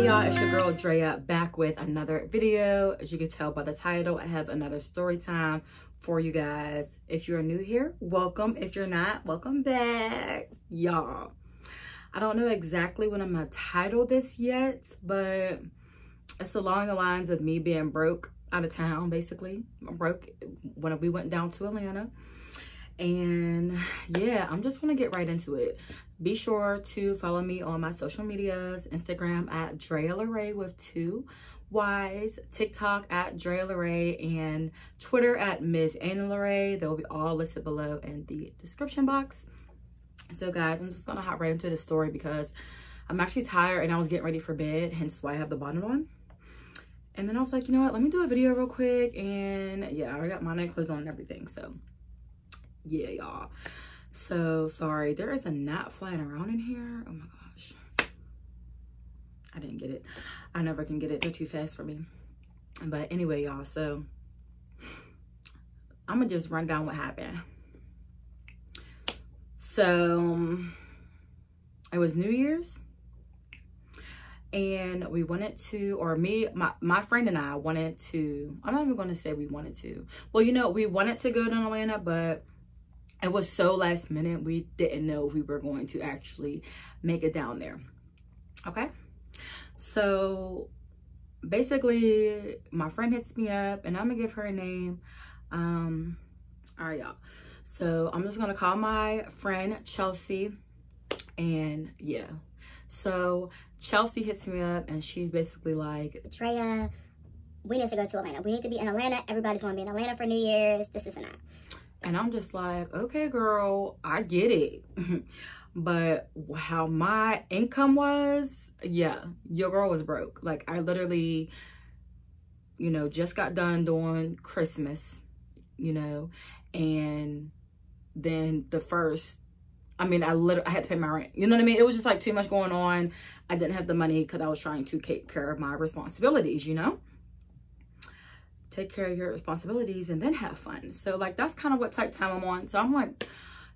y'all, it's your girl Drea back with another video. As you can tell by the title, I have another story time for you guys. If you're new here, welcome. If you're not, welcome back. Y'all, I don't know exactly what I'm gonna title this yet, but it's along the lines of me being broke out of town. Basically, I'm broke when we went down to Atlanta. And yeah, I'm just gonna get right into it. Be sure to follow me on my social medias: Instagram at Drea Larae with 2 Y's, TikTok at Drea Larae, and Twitter at Ms. Anna Larae. They will be all listed below in the description box. So guys, I'm just gonna hop right into the story because I'm actually tired and I was getting ready for bed, hence why I have the bonnet on. And then I was like, you know what, let me do a video real quick. And yeah, I got my night clothes on and everything, so yeah, y'all. So sorry, there is a gnat flying around in here. Oh my gosh, I didn't get it. I never can get it, they're too fast for me. But anyway, y'all, so I'm gonna just run down what happened. So it was New Year's and we wanted to, or me, my friend and I wanted to, I'm not even gonna say we wanted to, well, you know, we wanted to go to Atlanta, but it was so last minute, we didn't know if we were going to actually make it down there. Okay, so basically my friend hits me up and I'm gonna give her a name. All right, y'all, so I'm just gonna call my friend Chelsea. And yeah, so Chelsea hits me up and she's basically like, Drea, we need to go to Atlanta. We need to be in Atlanta. Everybody's gonna be in Atlanta for New Year's. This and that. And I'm just like, okay, girl, I get it. But how my income was, yeah, your girl was broke. Like, I literally, you know, just got done doing Christmas, you know, and then the first, I mean, I had to pay my rent. You know what I mean? It was just like too much going on. I didn't have the money because I was trying to take care of my responsibilities, you know? Take care of your responsibilities and then have fun. So like, that's kind of what type time I'm on. So I'm like,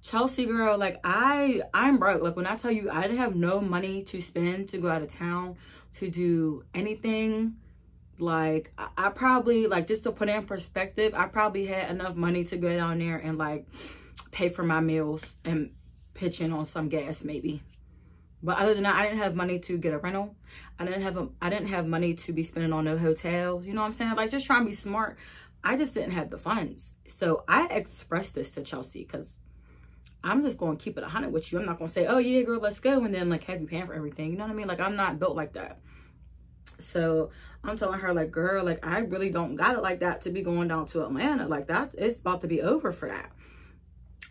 Chelsea girl, like I'm broke. Like when I tell you I didn't have no money to spend to go out of town to do anything, like I probably, like, just to put it in perspective, I probably had enough money to go down there and like pay for my meals and pitch in on some gas maybe. But other than that, I didn't have money to get a rental. I didn't have money to be spending on no hotels. You know what I'm saying? Like, just trying to be smart. I just didn't have the funds. So I expressed this to Chelsea because I'm just going to keep it 100 with you. I'm not going to say, oh yeah, girl, let's go. And then like have you paying for everything. You know what I mean? Like, I'm not built like that. So I'm telling her like, girl, like I really don't got it like that to be going down to Atlanta. Like that, it's about to be over for that.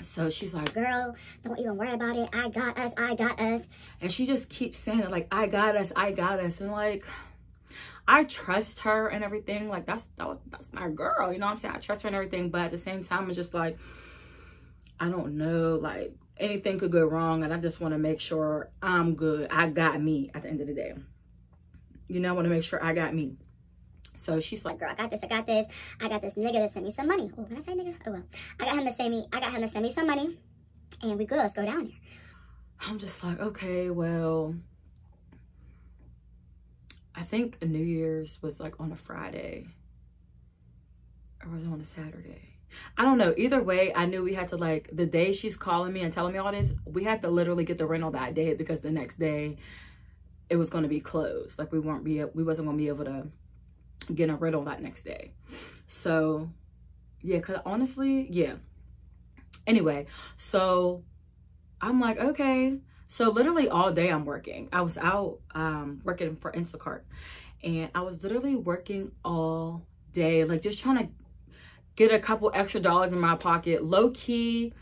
So she's like, girl, don't even worry about it. I got us. I got us. And she just keeps saying it like, I got us. I got us. And like, I trust her and everything. Like that's my girl. You know what I'm saying? I trust her and everything. But at the same time, it's just like, I don't know, like anything could go wrong. And I just want to make sure I'm good. I got me at the end of the day. You know, I want to make sure I got me. So she's like, girl, I got this. I got this. I got this nigga to send me some money. Oh, can I say nigga? Oh, well. I got him to send me some money. And we good. Let's go down there. I'm just like, okay, well, I think New Year's was like on a Friday. Or was it on a Saturday? I don't know. Either way, I knew we had to, like, the day she's calling me and telling me all this, we had to literally get the rental that day because the next day it was going to be closed. Like, we wasn't going to be able to get a rental that next day. So yeah, because honestly, yeah. Anyway, so I'm like, okay. So literally all day I'm working. I was out working for Instacart, and I was literally working all day, like just trying to get a couple extra dollars in my pocket, low key.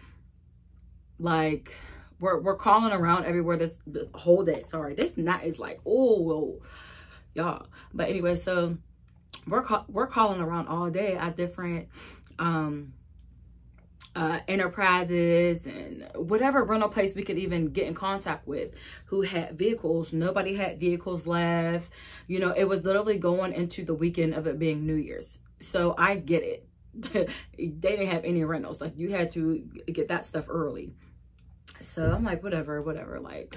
Like we're calling around everywhere this whole day. Sorry, this night is like, oh y'all. But anyway, so we're calling around all day at different enterprises and whatever rental place we could even get in contact with who had vehicles. Nobody had vehicles left. You know, it was literally going into the weekend of it being New Year's. So I get it. They didn't have any rentals. Like, you had to get that stuff early. So I'm like, whatever. Like,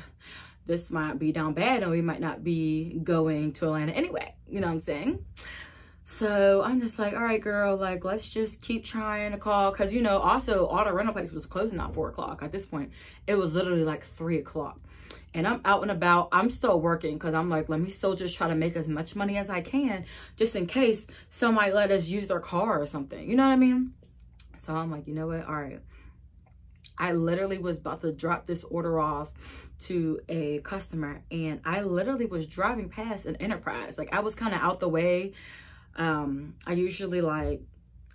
this might be down bad and we might not be going to Atlanta anyway. You know what I'm saying? So I'm just like, all right, girl, like, let's just keep trying to call. Cause you know, also all the rental places was closing at 4 o'clock. At this point, it was literally like 3 o'clock. And I'm out and about. I'm still working because I'm like, let me still just try to make as much money as I can, just in case somebody let us use their car or something. You know what I mean? So I'm like, you know what? All right. I literally was about to drop this order off to a customer, and I literally was driving past an Enterprise. Like, I was kind of out the way. I usually like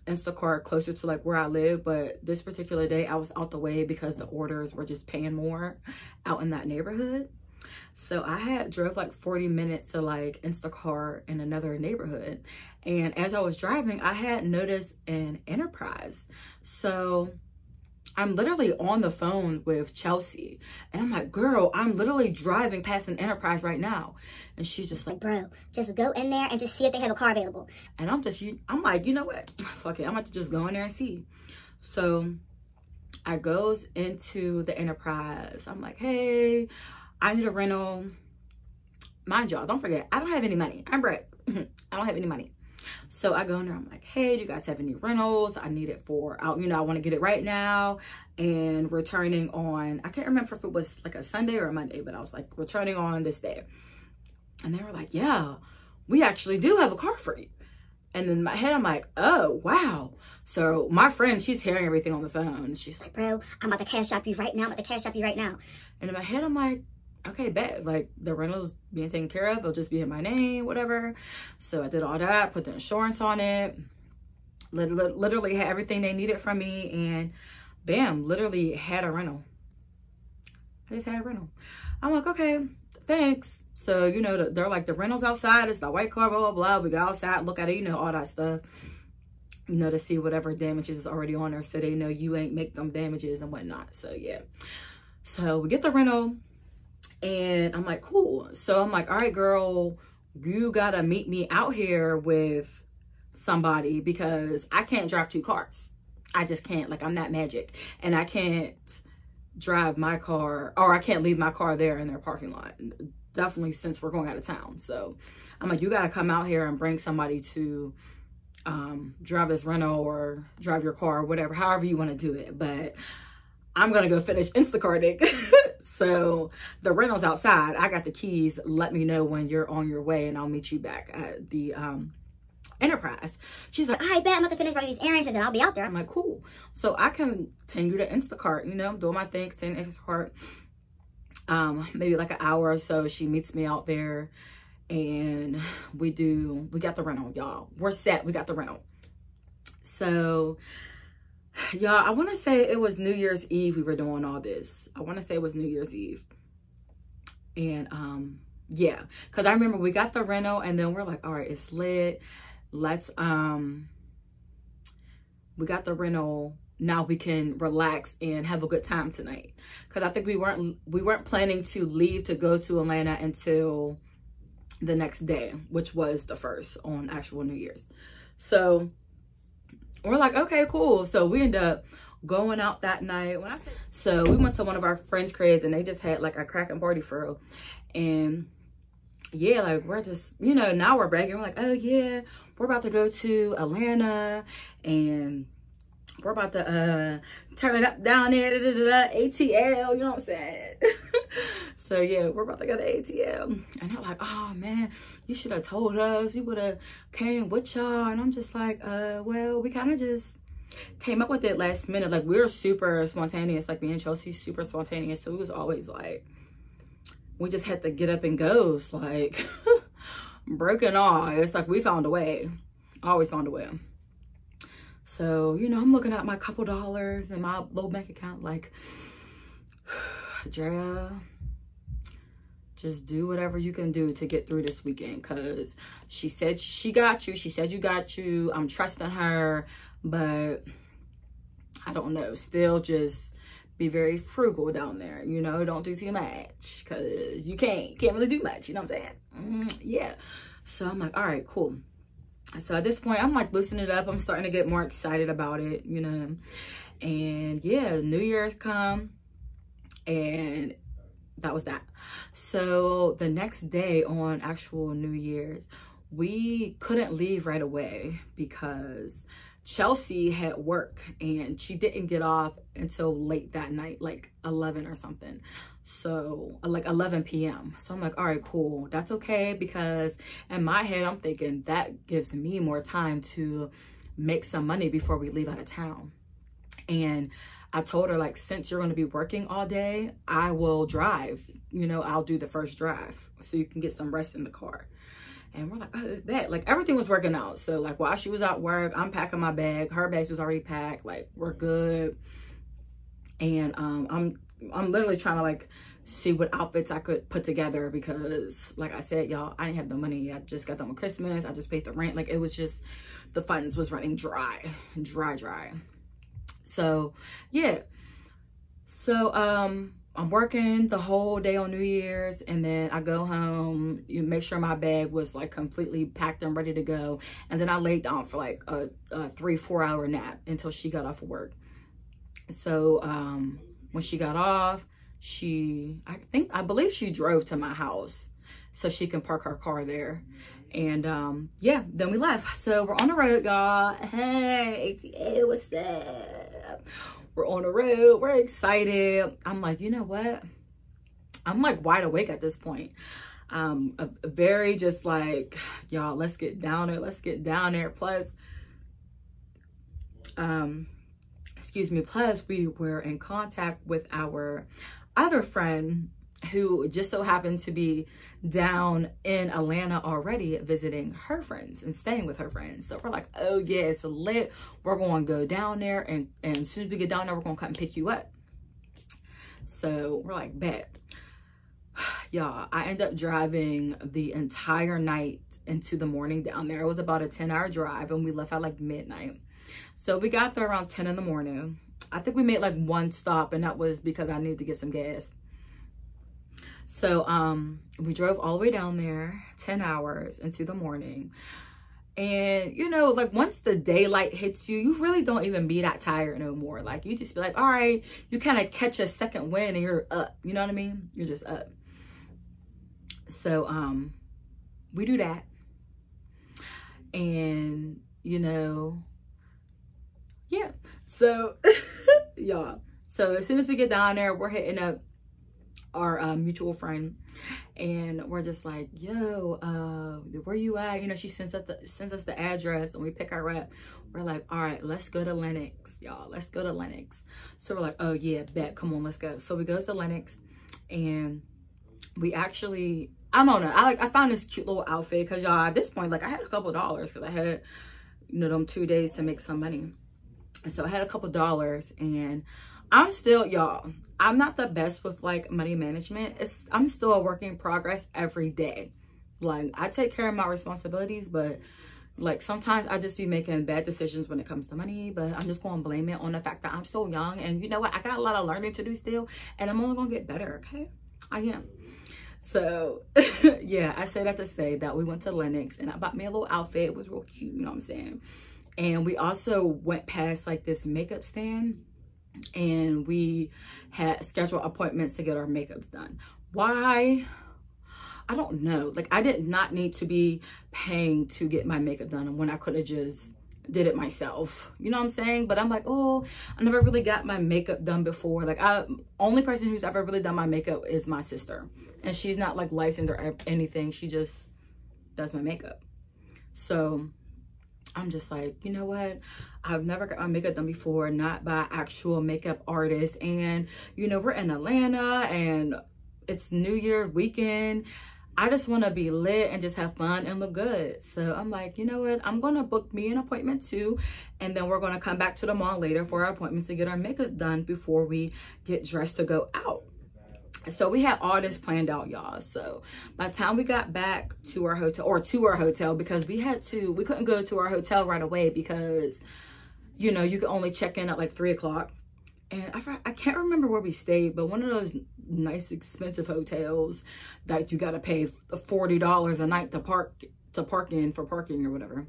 Instacart closer to like where I live, but this particular day I was out the way because the orders were just paying more out in that neighborhood. So I had drove like 40 minutes to like Instacart in another neighborhood, and as I was driving I had noticed an Enterprise. So I'm literally on the phone with Chelsea, and I'm like, girl, I'm literally driving past an Enterprise right now. And she's just like, bro, just go in there and just see if they have a car available. And I'm like, you know what? Fuck it. I'm about to just go in there and see. So I goes into the Enterprise. I'm like, hey, I need a rental. Mind y'all, don't forget, I don't have any money. I'm broke. I don't have any money. So I go in there, I'm like, hey, do you guys have any rentals? I need it for out, you know, I want to get it right now and returning on, I can't remember if it was like a Sunday or a Monday, but I was like, returning on this day. And they were like, yeah, we actually do have a car for you. And in my head, I'm like, oh, wow. So my friend, she's hearing everything on the phone. She's like, bro, I'm about to cash app you right now. I'm about to cash app you right now. And in my head, I'm like, okay, bet. Like, the rental's being taken care of. It'll just be in my name, whatever. So I did all that, put the insurance on it. Literally had everything they needed from me. And bam, literally had a rental. I just had a rental. I'm like, okay, thanks. So, you know, they're like, the rental's outside. It's the white car, blah, blah, blah. We go outside, look at it, you know, all that stuff. You know, to see whatever damages is already on there, so they know you ain't make them damages and whatnot. So, yeah. So, we get the rental. And I'm like, cool. So, I'm like, all right, girl, you got to meet me out here with somebody because I can't drive 2 cars. I just can't. Like, I'm not magic. And I can't drive my car, or I can't leave my car there in their parking lot. Definitely since we're going out of town. So I'm like, you got to come out here and bring somebody to drive this rental or drive your car, or whatever, however you want to do it. But I'm going to go finish Instacarting. So the rental's outside. I got the keys. Let me know when you're on your way and I'll meet you back at the Enterprise. She's like, I bet I'm about to finish running these errands and then I'll be out there. I'm like, cool. So I continue to Instacart, you know, I'm doing my thing, staying in Instacart. Maybe like an hour or so, she meets me out there and we got the rental, y'all. We're set. We got the rental. So, y'all, I want to say it was New Year's Eve we were doing all this. I want to say it was New Year's Eve. And, yeah, because I remember we got the rental and then we're like, all right, it's lit. Let's, we got the rental. Now we can relax and have a good time tonight. Because I think we weren't planning to leave to go to Atlanta until the next day, which was the 1st on actual New Year's. So we're like, okay, cool. So we ended up going out that night. So we went to one of our friends' cribs and they just had like a cracking party for real. And yeah, like we're just, you know, now we're bragging. We're like, oh yeah, we're about to go to Atlanta and we're about to turn it up down there, ATL, you know what I'm saying? So yeah, we're about to go to ATL. And they're like, oh man, you should have told us. We would have came with y'all. And I'm just like, well, we kind of just came up with it last minute. Like, we're super spontaneous. Like, me and Chelsea, super spontaneous. So it was always like, we just had to get up and go. It's like, broken all. It's like, we found a way. Always found a way. So, you know, I'm looking at my couple dollars in my little bank account like, Drea, just do whatever you can do to get through this weekend. Because she said she got you. She said you got you. I'm trusting her. But I don't know. Still just be very frugal down there. You know, don't do too much. Because you can't really do much. You know what I'm saying? Yeah. So I'm like, all right, cool. So at this point, I'm like loosening it up. I'm starting to get more excited about it, you know. And yeah, New Year's come. And that was that. So the next day on actual New Year's, we couldn't leave right away because Chelsea had work and she didn't get off until late that night, like 11 or something. So like 11 p.m. So I'm like, all right, cool. That's okay, because in my head, I'm thinking that gives me more time to make some money before we leave out of town. And I told her, like, since you're going to be working all day, I will drive. You know, I'll do the first drive so you can get some rest in the car. And we're like, oh, that, like, everything was working out. So, like, while she was at work, I'm packing my bag. Her bags was already packed. Like, we're good. And I'm literally trying to, like, see what outfits I could put together because, like I said, y'all, I didn't have the money. I just got done with Christmas. I just paid the rent. Like, it was just, the funds was running dry. So, yeah. So, I'm working the whole day on New Year's, and then I go home, you make sure my bag was like completely packed and ready to go. And then I laid down for like a 3-4 hour nap until she got off of work. So, when she got off, I believe she drove to my house so she can park her car there. And, yeah, then we left. So we're on the road, y'all. Hey, ATL, what's up? We're on the road. We're excited. I'm like, you know what? I'm like wide awake at this point. Very just like, y'all, let's get down there. Let's get down there. Plus, excuse me. Plus, we were in contact with our other friend who just so happened to be down in Atlanta already visiting her friends and staying with her friends. So we're like, oh yeah, it's lit. We're going to go down there, and as soon as we get down there, we're going to come and pick you up. So we're like, bet. Y'all, I end up driving the entire night into the morning down there. It was about a 10-hour drive, and we left at like midnight. So we got there around 10 in the morning. I think we made like one stop, and that was because I needed to get some gas. So we drove all the way down there, 10 hours into the morning. And, you know, like once the daylight hits you, you really don't even be that tired no more. Like you just be like, all right, you kind of catch a second wind and you're up. You know what I mean? You're just up. So we do that. And, you know, yeah. So, y'all. So as soon as we get down there, we're hitting up our mutual friend, and we're just like, yo, where you at? You know, she sends us the address, and we pick her up. We're like, all right, let's go to Lenox, y'all. Let's go to Lenox. So we're like, oh yeah, bet, come on, let's go. So we go to Lenox, and we actually, I don't know, I found this cute little outfit because, y'all, at this point, like, I had a couple dollars because I had, you know, them 2 days to make some money. And so I had a couple dollars, and I'm still, y'all, I'm not the best with like money management. I'm still a work in progress every day. Like, I take care of my responsibilities, but like sometimes I just be making bad decisions when it comes to money. But I'm just going to blame it on the fact that I'm so young, and you know what, I got a lot of learning to do still, and I'm only gonna get better. Okay, I am. So yeah, I say that to say that we went to Lenox, and I bought me a little outfit. It was real cute, you know what I'm saying? And we also went past like this makeup stand, and we had scheduled appointments to get our makeups done. Why? I don't know. Like, I did not need to be paying to get my makeup done when I could have just did it myself. You know what I'm saying? But I'm like, oh, I never really got my makeup done before. Like, only person who's ever really done my makeup is my sister. And she's not like licensed or anything. She just does my makeup. So I'm just like, you know what? I've never got my makeup done before, not by actual makeup artist. And, you know, we're in Atlanta and it's New Year weekend. I just want to be lit and just have fun and look good. So I'm like, you know what? I'm going to book me an appointment too. And then we're going to come back to the mall later for our appointments to get our makeup done before we get dressed to go out. So we had all this planned out, y'all. So by the time we got back to our hotel, because we couldn't go to our hotel right away because, you know, you could only check in at like 3 o'clock. And I can't remember where we stayed, but one of those nice expensive hotels that you got to pay $40 a night to park in for parking or whatever.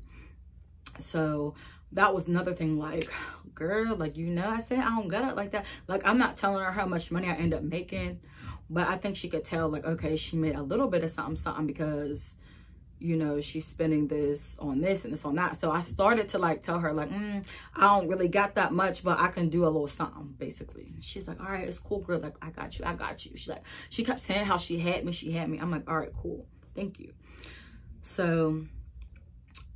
So that was another thing. Like, girl, like, you know, I said I don't got it like that. Like, I'm not telling her how much money I end up making, but I think she could tell, like, okay, she made a little bit of something because, you know, she's spending this on this and this on that. So I started to like tell her like, I don't really got that much, but I can do a little something, basically. She's like, all right, it's cool, girl. Like, I got you. She kept saying how she had me. I'm like, all right, cool. Thank you. So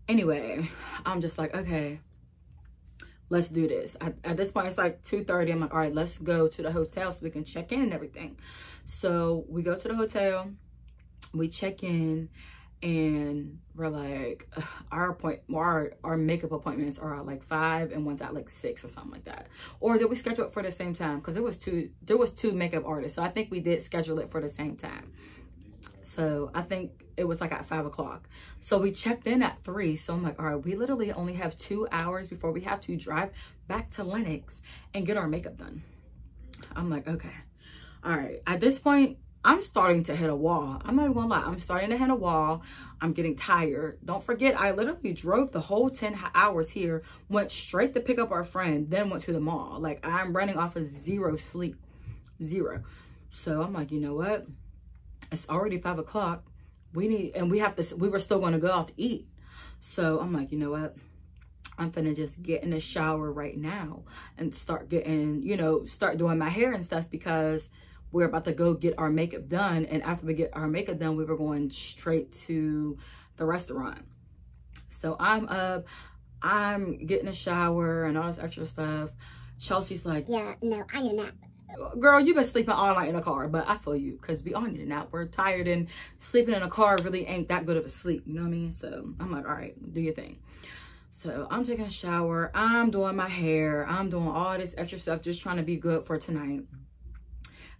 anyway, I'm just like, okay, let's do this. At this point, it's like 2:30. I'm like, all right, let's go to the hotel so we can check in and everything. So we go to the hotel, we check in, and we're like, our makeup appointments are at like 5 and one's at like 6 or something like that. Or did we schedule it for the same time? Because there was two makeup artists. So I think we did schedule it for the same time. So I think it was like at 5 o'clock. So we checked in at 3. So I'm like, all right, we literally only have 2 hours before we have to drive back to Lenox and get our makeup done. I'm like, okay, all right. At this point, I'm starting to hit a wall. I'm not even gonna lie. I'm starting to hit a wall. I'm getting tired. Don't forget, I literally drove the whole 10 hours here, went straight to pick up our friend, then went to the mall. Like, I'm running off of 0 sleep. 0. So I'm like, you know what? It's already 5 o'clock. We were still gonna go out to eat. So I'm like, you know what? I'm finna just get in the shower right now and start getting, you know, start doing my hair and stuff, because we're about to go get our makeup done. And after we get our makeup done, we were going straight to the restaurant. So I'm up, I'm getting a shower and all this extra stuff. Chelsea's like, yeah, no, I need a nap. Girl, you've been sleeping all night in a car. But I feel you, because we all need a nap. We're tired, and sleeping in a car really ain't that good of a sleep. You know what I mean? So I'm like, all right, do your thing. So I'm taking a shower. I'm doing my hair. I'm doing all this extra stuff, just trying to be good for tonight.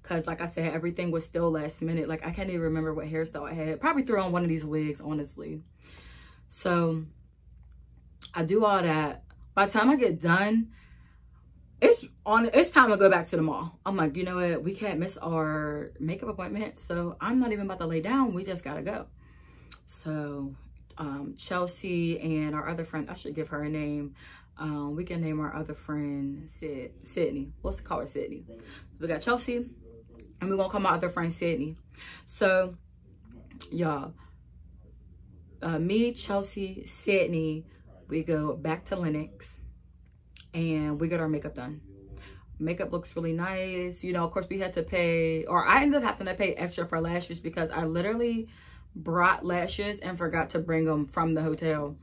Because like I said, everything was still last minute. Like, I can't even remember what hairstyle I had. Probably threw on one of these wigs, honestly. So I do all that. By the time I get done, it's time to go back to the mall. I'm like, you know what? We can't miss our makeup appointment. So I'm not even about to lay down. We just got to go. So Chelsea and our other friend, I should give her a name. We can name our other friend Sydney. Let's call her Sydney. We got Chelsea, and we're gonna call my other friend Sydney. So y'all, me, Chelsea, Sydney, we go back to Lenox and we get our makeup done. Makeup looks really nice. You know, of course we had to pay, or I ended up having to pay extra for lashes, because I literally brought lashes and forgot to bring them from the hotel.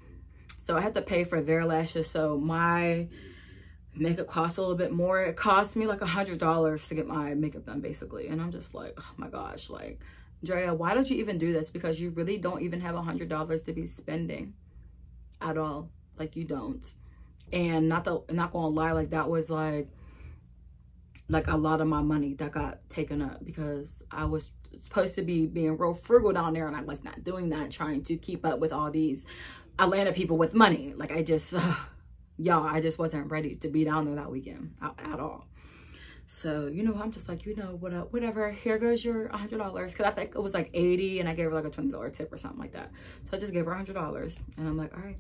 So I had to pay for their lashes. So my makeup cost a little bit more. It cost me like $100 to get my makeup done, basically. And I'm just like, oh my gosh, like, Drea, why did you even do this? Because you really don't even have $100 to be spending at all. Like, you don't. And not gonna lie, like, that was like a lot of my money that got taken up, because I was supposed to be being real frugal down there, and I was not doing that, trying to keep up with all these Atlanta people with money. Like, I just y'all, I just wasn't ready to be down there that weekend at all. So, you know, I'm just like, you know, whatever, here goes your $100, because I think it was like 80 and I gave her like a $20 tip or something like that. So I just gave her $100, and I'm like, all right,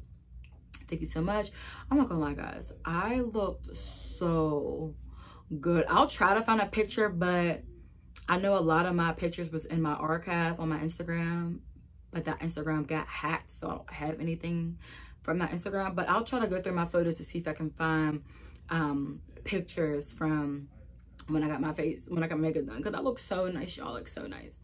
thank you so much. I'm not gonna lie, guys, I looked so good. I'll try to find a picture, but I know a lot of my pictures was in my archive on my Instagram, but that Instagram got hacked, so I don't have anything from that Instagram. But I'll try to go through my photos to see if I can find pictures from when I got my makeup done, because I look so nice, y'all. Look so nice.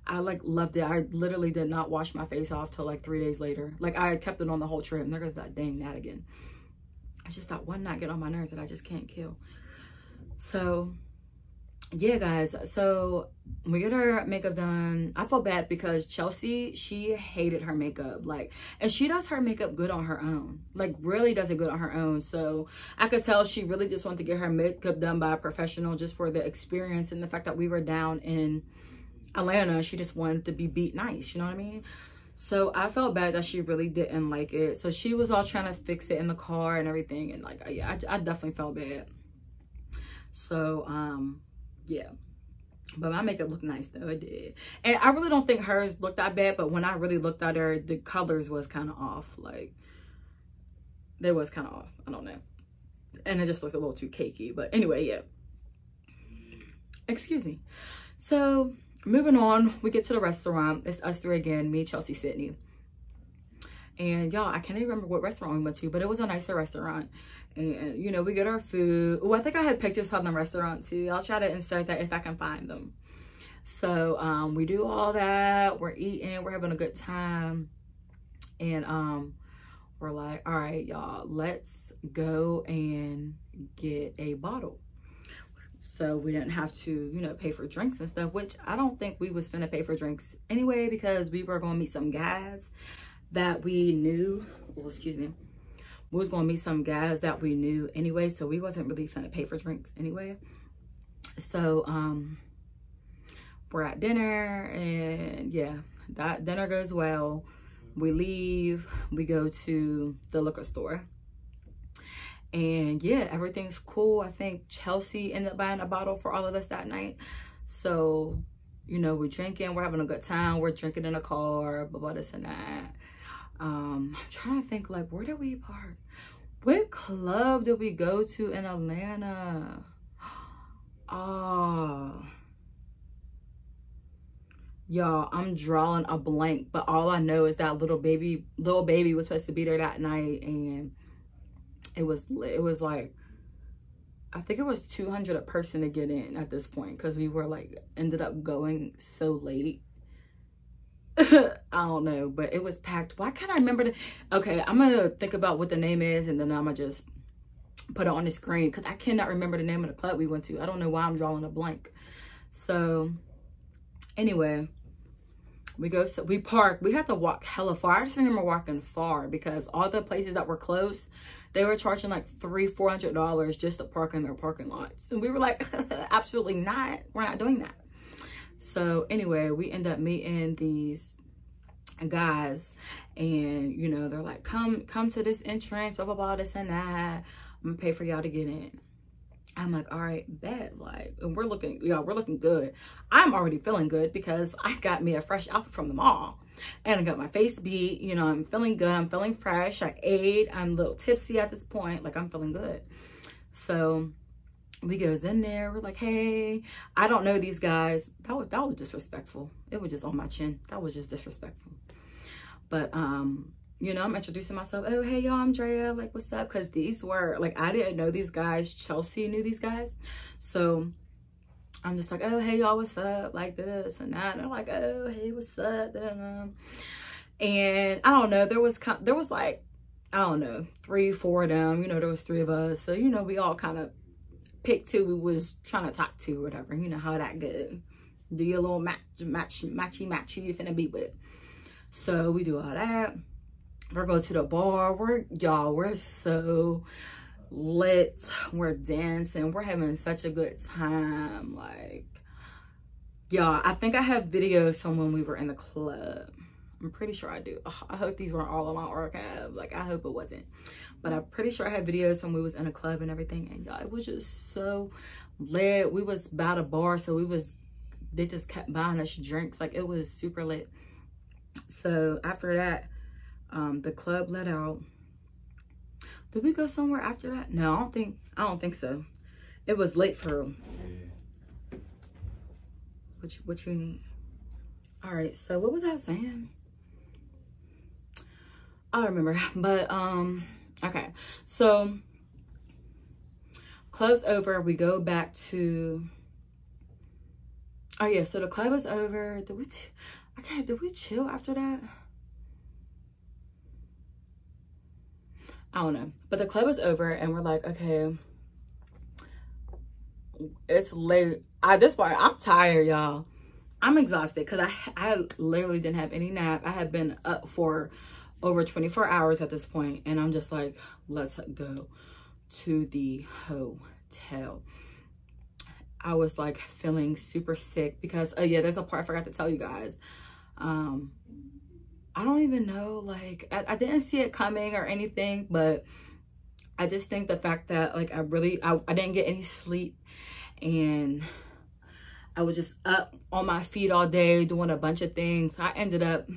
I like loved it. I literally did not wash my face off till like 3 days later. Like, I kept it on the whole trip, and there goes that dang gnat again. It's just that one gnat get on my nerves that I just can't kill. So yeah, guys, so we get her makeup done. I feel bad because Chelsea, she hated her makeup, like, and she does her makeup good on her own, like, really does it good on her own. So I could tell she really just wanted to get her makeup done by a professional, just for the experience and the fact that we were down in Atlanta. She just wanted to be beat nice, you know what I mean? So I felt bad that she really didn't like it. So she was all trying to fix it in the car and everything, and like, yeah, I definitely felt bad. So yeah, but my makeup looked nice though, it did. And I really don't think hers looked that bad, but when I really looked at her, the colors was kind of off. Like, They was kind of off. I don't know. And it just looks a little too cakey. But anyway, yeah. Excuse me. So moving on, we get to the restaurant. It's us three again, me, Chelsea, Sydney. And y'all, I can't even remember what restaurant we went to, but it was a nicer restaurant. And, you know, we get our food. Oh, I think I had pictures from the restaurant too. I'll try to insert that if I can find them. So we do all that. We're eating. We're having a good time. And we're like, all right, y'all, let's go and get a bottle. So we didn't have to, you know, pay for drinks and stuff, which I don't think we was finna pay for drinks anyway, because we were going to meet some guys that we knew. Oh, excuse me. We was going to meet some guys that we knew anyway, so we wasn't really finna pay for drinks anyway. So we're at dinner, and yeah, that dinner goes well. We leave, we go to the liquor store. And yeah, everything's cool. I think Chelsea ended up buying a bottle for all of us that night. So, you know, we're drinking, we're having a good time. We're drinking in a car, blah, blah, this and that. I'm trying to think, like, where did we park? What club did we go to in Atlanta? Oh, y'all, I'm drawing a blank, but all I know is that little baby was supposed to be there that night, and it was like, I think it was $200 a person to get in at this point, because we were like, ended up going so late. I don't know, but it was packed. Why can't I remember okay, I'm gonna think about what the name is, and then I'm gonna just put it on the screen, because I cannot remember the name of the club we went to. I don't know why I'm drawing a blank. So anyway, we park. We had to walk hella far. I just remember walking far, because all the places that were close, they were charging like $300-400 just to park in their parking lots. And we were like, absolutely not. We're not doing that. So anyway, we end up meeting these guys, and you know, they're like, come to this entrance, blah, blah, blah, this and that. I'm gonna pay for y'all to get in. I'm like, all right, bet. Like, and we're looking good. I'm already feeling good, because I got me a fresh outfit from the mall, and I got my face beat. You know, I'm feeling good. I'm feeling fresh. I ate. I'm a little tipsy at this point. Like, I'm feeling good. So we goes in there. We're like, hey, I don't know these guys. That was disrespectful. It was just on my chin. That was just disrespectful. But you know, I'm introducing myself. Oh, hey, y'all, I'm Drea. Like, what's up? Because these were, like, I didn't know these guys. Chelsea knew these guys. So I'm just like, oh, hey, y'all, what's up? Like, this and that. And they're like, oh, hey, what's up? And I don't know. There was like, I don't know, 3-4 of them. You know, there was 3 of us. So, you know, we all kind of picked who we was trying to talk to or whatever. You know how that goes. Do your little matchy you finna be with. So we do all that. We're going to the bar. We're so lit. We're dancing. We're having such a good time. Like, y'all, I think I have videos from when we were in the club. I'm pretty sure I do. I hope these weren't all on my archive. Like, I hope it wasn't. But I'm pretty sure I had videos from when we was in a club and everything. And y'all, it was just so lit. We was by the bar, so they just kept buying us drinks. Like, it was super lit. So after that, the club let out. Did we go somewhere after that? No, I don't think so. It was late for real. What you need? All right, so what was I saying? I don't remember, but okay, so club's over. We go back to, oh yeah, so the club is over. Did we chill after that? I don't know, but the club is over, and we're like, okay, it's late. This point, I'm tired, y'all. I'm exhausted, because I literally didn't have any nap. I had been up for over 24 hours at this point, and I'm just like, let's go to the hotel. I was like feeling super sick because, oh yeah, there's a part I forgot to tell you guys. I don't even know, like, I didn't see it coming or anything, but I just think the fact that, like, I didn't get any sleep, and I was just up on my feet all day doing a bunch of things. I ended up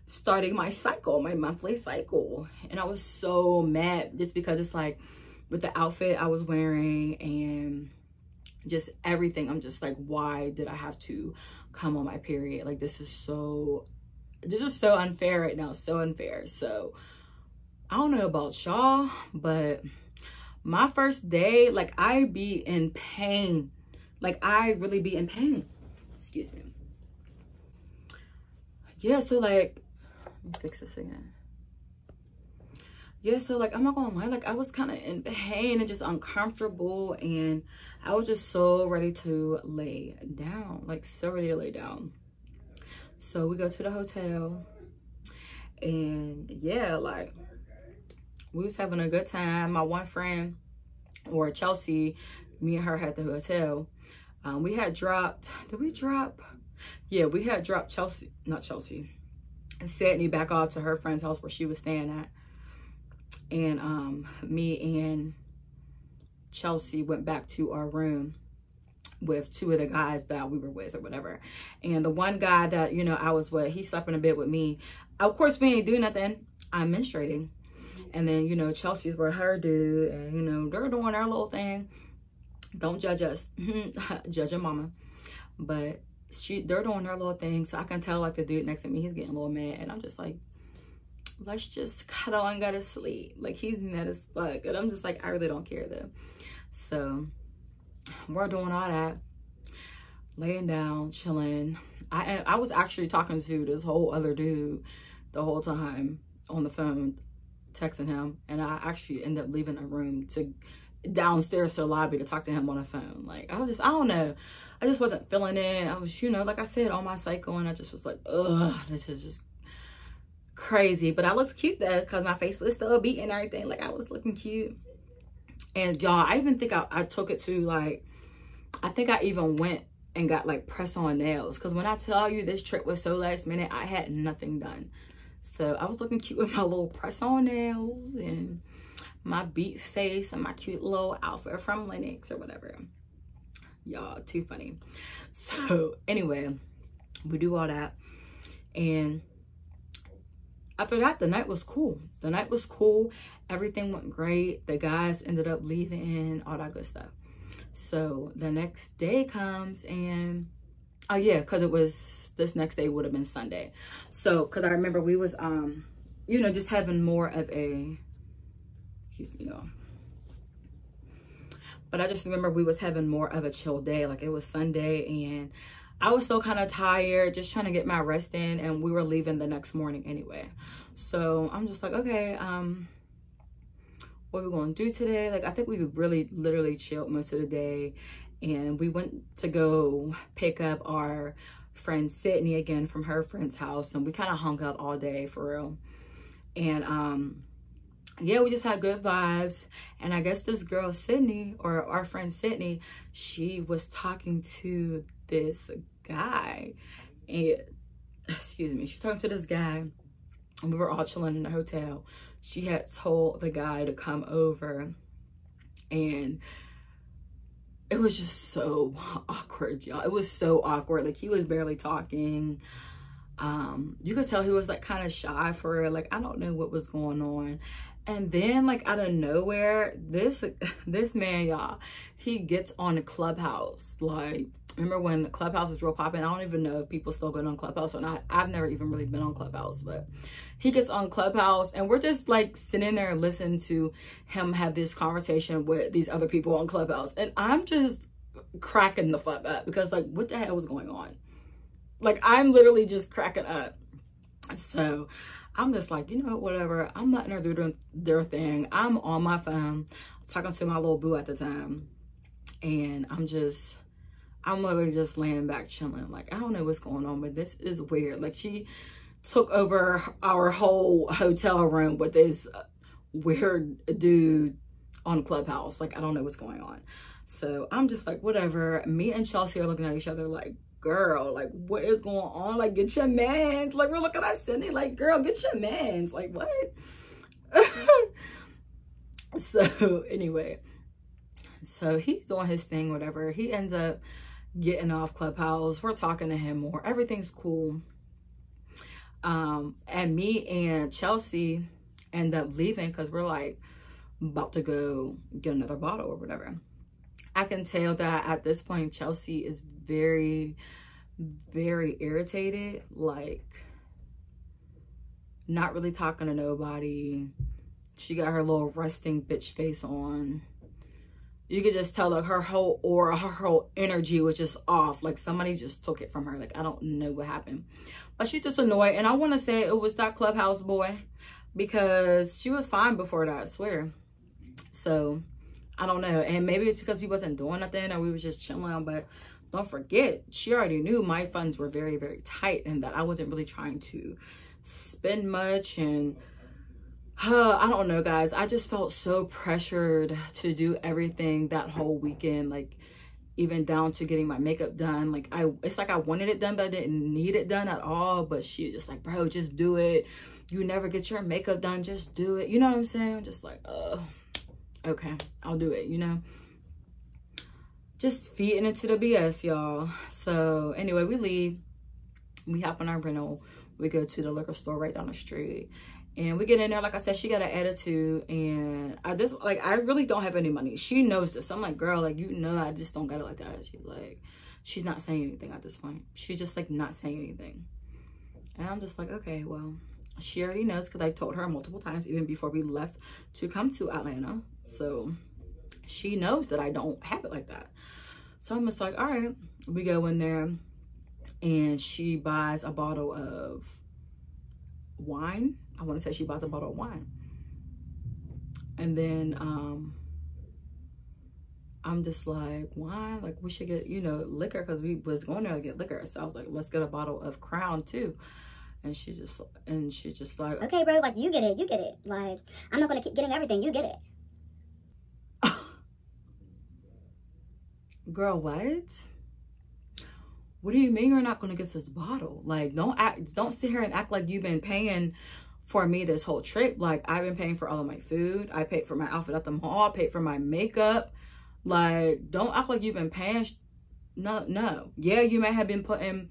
starting my cycle, my monthly cycle. And I was so mad just because it's like with the outfit I was wearing and just everything. I'm just like, why did I have to come on my period? Like, this is so unfair right now. So unfair. So I don't know about y'all, but my first day, like, I be in pain. Like, I really be in pain. Excuse me. Yeah, so like, let me fix this again. Yeah, so like, I'm not gonna lie, like, I was kind of in pain and just uncomfortable, and I was just so ready to lay down, like so ready to lay down. So we go to the hotel, and yeah, like, we was having a good time. My one friend, or Chelsea, me and her had the hotel. We had dropped, did we drop? Yeah, we had dropped Chelsea, not Chelsea, and Sydney back off to her friend's house where she was staying at. And me and Chelsea went back to our room with two of the guys that we were with or whatever. And the one guy that, you know, I was with, he slept in a bed with me. Of course, we ain't doing nothing. I'm menstruating. And then, you know, Chelsea's with her dude, and, you know, they're doing their little thing. Don't judge us. Judge your mama. But they're doing their little thing. So I can tell, like, the dude next to me, he's getting a little mad. And I'm just like, let's just cuddle and go to sleep. Like, he's mad as fuck. And I'm just like, I really don't care though. So we're doing all that, laying down, chilling. I was actually talking to this whole other dude the whole time on the phone, texting him. And I actually ended up leaving a room to downstairs to the lobby to talk to him on the phone. Like, I don't know. I just wasn't feeling it. I was, you know, like I said, on my cycle, and I just was like, ugh, this is just crazy. But I looked cute though, because my face was still beating and everything. Like, I was looking cute. And y'all, I even think I took it to, like, I think I even went and got like press-on nails, because when I tell you this trip was so last minute, I had nothing done. So I was looking cute with my little press-on nails and my beat face and my cute little outfit from Lennox or whatever. Y'all, too funny. So anyway, we do all that, and after that, the night was cool. The night was cool. Everything went great. The guys ended up leaving, all that good stuff. So the next day comes, and oh yeah, because it was, this next day would have been Sunday. So, because I remember we was, you know, just having more of a, excuse me, y'all. But I just remember we was having more of a chill day. Like, it was Sunday, and I was still kind of tired, just trying to get my rest in, and we were leaving the next morning anyway. So I'm just like, okay, what are we going to do today? Like, I think we really literally chilled most of the day, and we went to go pick up our friend Sydney again from her friend's house, and we kind of hung out all day for real. And yeah, we just had good vibes. And I guess this girl Sydney, or our friend Sydney, she was talking to this guy, and excuse me, she's talking to this guy, and we were all chilling in the hotel. She had told the guy to come over, and it was just so awkward, y'all. It was so awkward. Like, he was barely talking. You could tell he was like kind of shy for her. Like, I don't know what was going on. And then, like, out of nowhere, this man, y'all, he gets on the Clubhouse. Like, remember when the Clubhouse was real popping? I don't even know if people still go on Clubhouse or not. I've never even really been on Clubhouse, but he gets on Clubhouse, and we're just like sitting there and listening to him have this conversation with these other people on Clubhouse. And I'm just cracking the fuck up, because like, what the hell was going on? Like, I'm literally just cracking up. So I'm just like, you know, whatever. I'm letting her do their thing. I'm on my phone talking to my little boo at the time. And I'm literally just laying back chilling. Like, I don't know what's going on, but this is weird. Like, she took over our whole hotel room with this weird dude on Clubhouse. Like, I don't know what's going on. So I'm just like, whatever. Me and Chelsea are looking at each other like, girl, like, what is going on? Like, get your mans. Like, we're looking at Cindy like, girl, get your mans. Like, what? So anyway, so he's doing his thing, whatever. He ends up getting off Clubhouse. We're talking to him more. Everything's cool. And me and Chelsea end up leaving because we're like about to go get another bottle or whatever. I can tell that at this point Chelsea is very, very irritated, like not really talking to nobody. She got her little resting bitch face on. You could just tell like her whole aura, her whole energy was just off. Like somebody just took it from her. Like I don't know what happened. But she's just annoyed. And I want to say it was that Clubhouse boy, because she was fine before that, I swear. So I don't know. And maybe it's because he wasn't doing nothing and we was just chilling. But don't forget, she already knew my funds were very, very tight and that I wasn't really trying to spend much. And I don't know, guys. I just felt so pressured to do everything that whole weekend, like even down to getting my makeup done. Like it's like I wanted it done, but I didn't need it done at all. But she just like, bro, just do it. You never get your makeup done, just do it. You know what I'm saying? I'm just like, okay, I'll do it, you know? Just feeding into the BS, y'all. So anyway, we leave. We hop on our rental. We go to the liquor store right down the street. And we get in there, like I said, she got an attitude, and I really don't have any money. She knows this. I'm like, girl, like, you know, I just don't got it like that. She's like, she's not saying anything at this point. She's just like not saying anything. And I'm just like, okay, well, she already knows because I told her multiple times, even before we left to come to Atlanta. So she knows that I don't have it like that. So I'm just like, all right. We go in there, and she buys a bottle of wine. I want to say she bought a bottle of wine. And then I'm just like, wine? Like, we should get, you know, liquor, because we was going there to get liquor. So I was like, let's get a bottle of Crown too. And she's just like, okay, bro, like, you get it. Like, I'm not going to keep getting everything. You get it. Girl, what? What do you mean you're not going to get this bottle? Like, don't sit here and act like you've been paying for me this whole trip. Like, I've been paying for all of my food. I paid for my outfit at the mall. I paid for my makeup. Like, don't act like you've been paying. No. Yeah, you may have been putting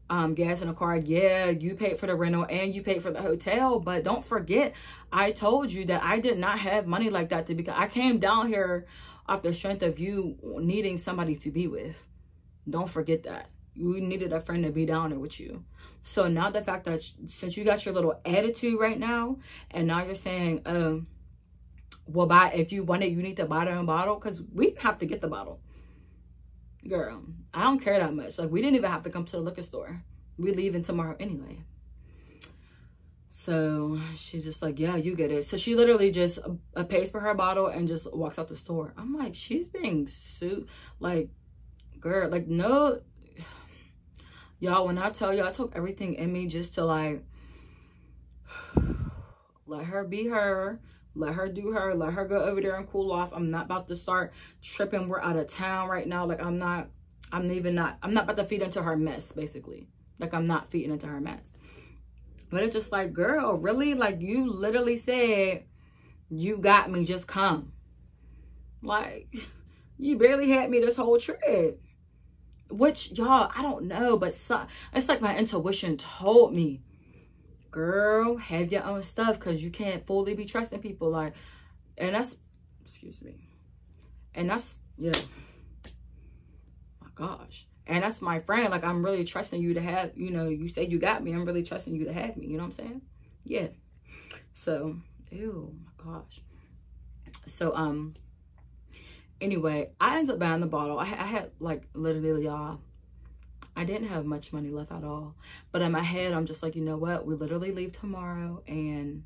gas in a car. Yeah, you paid for the rental and you paid for the hotel. But don't forget, I told you that I did not have money like that because I came down here off the strength of you needing somebody to be with. Don't forget that. You needed a friend to be down there with you. So now the fact that since you got your little attitude right now, and now you're saying, well, if you want it, you need to buy their own bottle, because we didn't have to get the bottle. Girl, I don't care that much. Like, we didn't even have to come to the liquor store. We leaving tomorrow anyway. So she's just like, yeah, you get it. So she literally just pays for her bottle and just walks out the store. I'm like, she's being like, girl, like, no. Y'all, when I tell you, I took everything in me just to, like, let her be her, let her do her, let her go over there and cool off. I'm not about to start tripping. We're out of town right now. Like, I'm not about to feed into her mess, basically. Like, I'm not feeding into her mess. But it's just like, girl, really? Like, you literally said, you got me, just come. Like, you barely had me this whole trip. Which, y'all, I don't know, but it's like my intuition told me, girl, have your own stuff, because you can't fully be trusting people. Like, and that's, excuse me, and that's, yeah, my gosh, and that's my friend. Like, I'm really trusting you to have, you know, you say you got me, I'm really trusting you to have me, you know what I'm saying? Yeah. So, ew, my gosh. So, anyway, I ended up buying the bottle. I had, like, literally, y'all, I didn't have much money left at all. But in my head, I'm just like, you know what? We literally leave tomorrow, and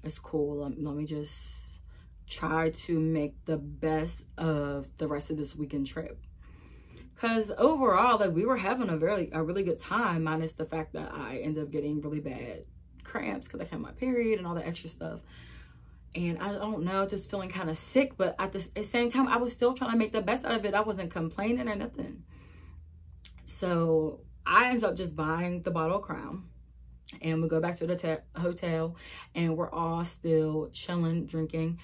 it's cool. Let me just try to make the best of the rest of this weekend trip. Because overall, like, we were having a really good time, minus the fact that I ended up getting really bad cramps because I had my period and all the extra stuff. And I don't know, just feeling kind of sick. But at the same time, I was still trying to make the best out of it. I wasn't complaining or nothing. So I ended up just buying the bottle of Crown. And we go back to the hotel. And we're all still chilling, drinking.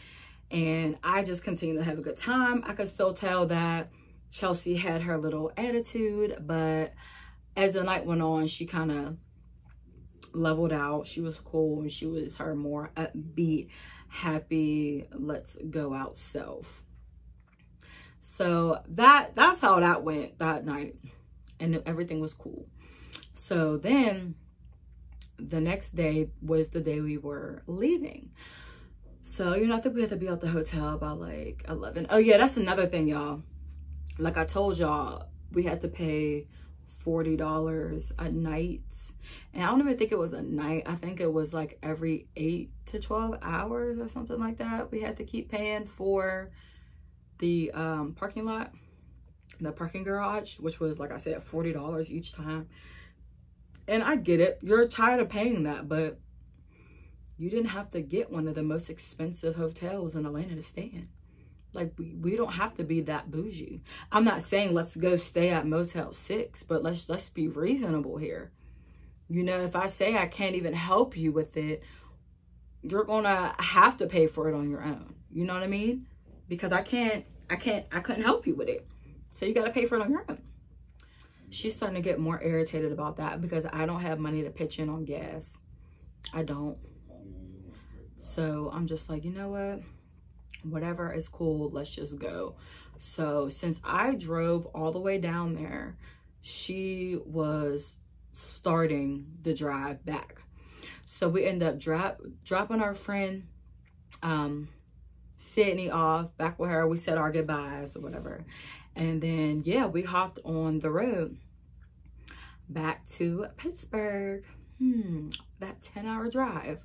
And I just continue to have a good time. I could still tell that Chelsea had her little attitude. But as the night went on, she kind of leveled out. She was cool, and she was her more upbeat, happy, let's go out self. So that's how that went that night, and everything was cool. So then the next day was the day we were leaving. So, you know, I think we had to be at the hotel by like 11. Oh yeah, that's another thing, y'all. Like I told y'all, we had to pay $40 a night. And I don't even think it was a night. I think it was like every 8 to 12 hours or something like that. We had to keep paying for the parking lot, the parking garage, which was, like I said, $40 each time. And I get it. You're tired of paying that, but you didn't have to get one of the most expensive hotels in Atlanta to stay in. Like, we don't have to be that bougie. I'm not saying let's go stay at Motel 6, but let's be reasonable here. You know, if I say I can't even help you with it, you're gonna have to pay for it on your own. You know what I mean? Because I couldn't help you with it. So you gotta pay for it on your own. She's starting to get more irritated about that because I don't have money to pitch in on gas. I don't. So I'm just like, you know what? Whatever is cool, let's just go. So since I drove all the way down there, she was starting the drive back. So we ended up dropping our friend Sydney off back with her. We said our goodbyes or whatever. And then, yeah, we hopped on the road back to Pittsburgh. That 10-hour drive.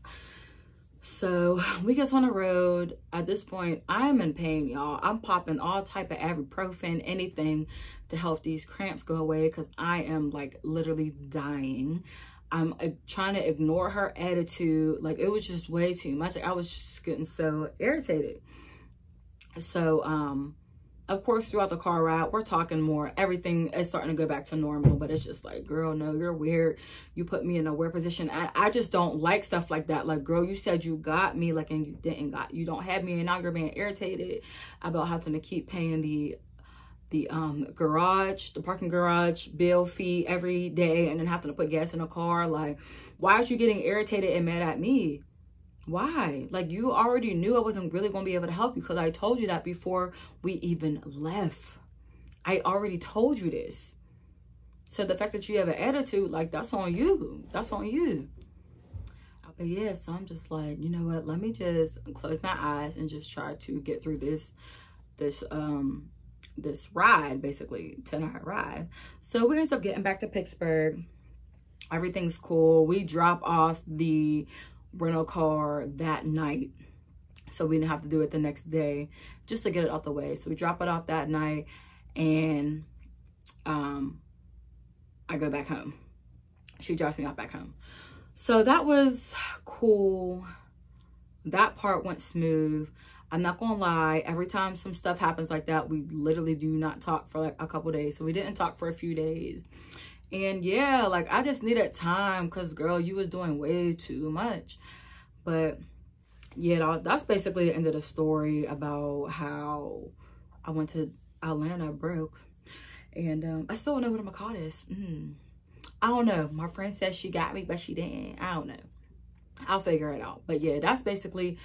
So we get on the road. At this point, I'm in pain, y'all. I'm popping all type of ibuprofen, anything to help these cramps go away because I am like literally dying. I'm trying to ignore her attitude. Like, it was just way too much. I was just getting so irritated. So, of course, throughout the car ride, we're talking more. Everything is starting to go back to normal, but it's just like, girl, no, you're weird. You put me in a weird position. I just don't like stuff like that. Like, girl, you said you got me, like, and you don't have me, and now you're being irritated about having to keep paying the parking garage bill fee every day, and then having to put gas in a car. Like, why are you getting irritated and mad at me? Why? Like, you already knew I wasn't really going to be able to help you because I told you that before we even left. I already told you this. So the fact that you have an attitude, like, that's on you. That's on you. But yeah, so I'm just like, you know what? Let me just close my eyes and just try to get through this ride, basically 10-hour ride. So we ended up getting back to Pittsburgh. Everything's cool. We drop off the rental car that night, so we didn't have to do it the next day, just to get it out the way. So we drop it off that night, and I go back home. She drops me off back home. So that was cool. That part went smooth. I'm not gonna lie, every time some stuff happens like that, we literally do not talk for like a couple days. So we didn't talk for a few days. And yeah, like, I just needed time because, girl, you was doing way too much. But yeah, that's basically the end of the story about how I went to Atlanta broke. And I still don't know what I'm gonna call this. I don't know. My friend said she got me, but she didn't. I don't know. I'll figure it out. But yeah, that's basically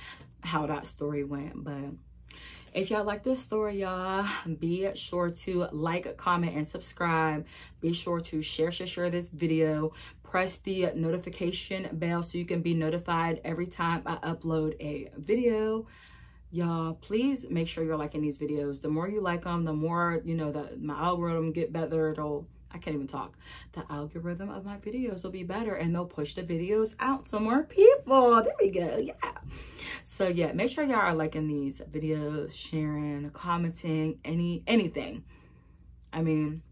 how that story went. But if y'all like this story, y'all, be sure to like, comment, and subscribe. Be sure to share this video. Press the notification bell so you can be notified every time I upload a video. Y'all, please make sure you're liking these videos. The more you like them, the more, you know, my algorithm get better. I can't even talk. The algorithm of my videos will be better, and they'll push the videos out to more people. There we go. Yeah. So yeah, make sure y'all are liking these videos, sharing, commenting, anything. I mean,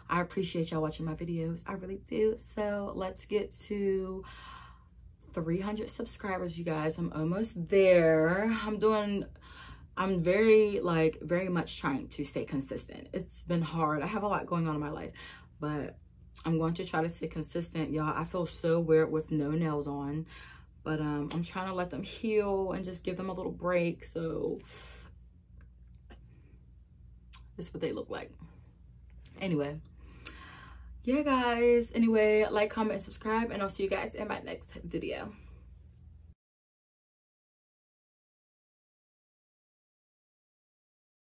I appreciate y'all watching my videos. I really do. So let's get to 300 subscribers, you guys. I'm almost there. I'm very much trying to stay consistent. It's been hard. I have a lot going on in my life, but I'm going to try to stay consistent, y'all. I feel so weird with no nails on, but I'm trying to let them heal and just give them a little break. So this is what they look like. Anyway, yeah, guys, anyway, like, comment, and subscribe, and I'll see you guys in my next video.